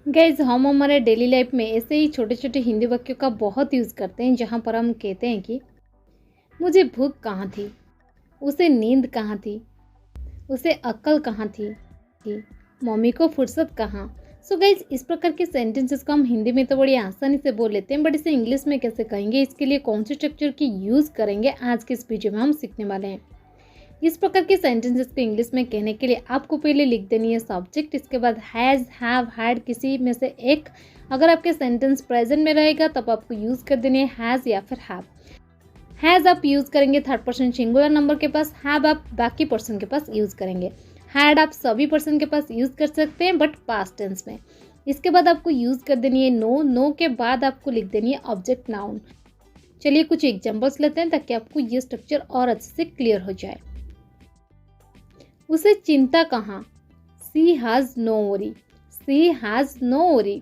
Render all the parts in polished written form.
Guys हम हमारे daily life में ऐसे ही छोटे छोटे हिंदी वाक्यों का बहुत यूज़ करते हैं जहाँ पर हम कहते हैं कि मुझे भूख कहाँ थी, उसे नींद कहाँ थी, उसे अक्ल कहाँ थी, मम्मी को फुर्सत कहाँ। सो गाइज इस प्रकार के सेंटेंसेस को हम हिंदी में तो बड़ी आसानी से बोल लेते हैं, बट इसे इंग्लिश में कैसे कहेंगे, इसके लिए कौन से स्ट्रक्चर की यूज़ करेंगे, आज के इस वीडियो में हम सीखने वाले हैं। इस प्रकार के सेंटेंसेस को इंग्लिश में कहने के लिए आपको पहले लिख देनी है सब्जेक्ट, इसके बाद हैज़, हैव, हैड किसी में से एक। अगर आपके सेंटेंस प्रेजेंट में रहेगा तब आपको यूज़ कर देनी है हैज़ या फिर हैव। हैज़ आप यूज़ करेंगे थर्ड पर्सन सिंगुलर नंबर के पास, हैव आप बाकी पर्सन के पास यूज़ करेंगे, हैड आप सभी पर्सन के पास यूज़ कर सकते हैं बट पास्ट टेंस में। इसके बाद आपको यूज़ कर देनी है नो, नो के बाद आपको लिख देनी है ऑब्जेक्ट नाउन। चलिए कुछ एग्जाम्पल्स लेते हैं ताकि आपको ये स्ट्रक्चर और अच्छे से क्लियर हो जाए। उसे चिंता कहाँ, she has no worry, she has no worry.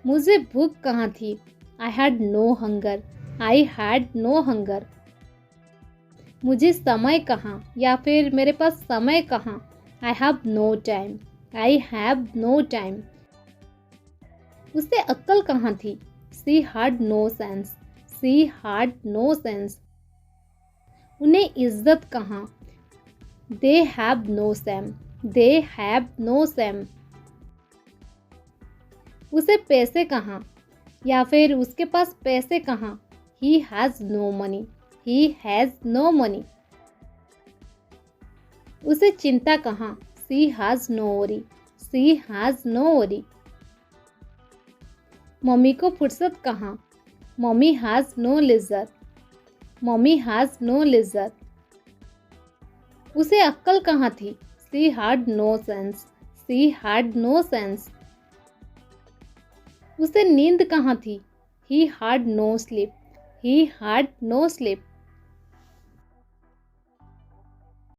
मुझे भूख कहाँ थी, I had no hunger, I had no hunger. मुझे समय कहाँ या फिर मेरे पास समय कहाँ, I have no time, I have no time. उसे अक्ल कहाँ थी, she had no sense, she had no sense. उन्हें इज्जत कहाँ, they have no shame, they have no shame। उसे पैसे कहाँ या फिर उसके पास पैसे कहाँ, he has no money, he has no money। उसे चिंता कहाँ, she has no worry, she has no worry। Mummy को फुर्सत कहाँ, mummy has no leisure, mummy has no leisure। उसे अक्ल कहाँ थी, she had no sense, she had no sense. उसे नींद कहाँ थी, he had no sleep, he had no sleep.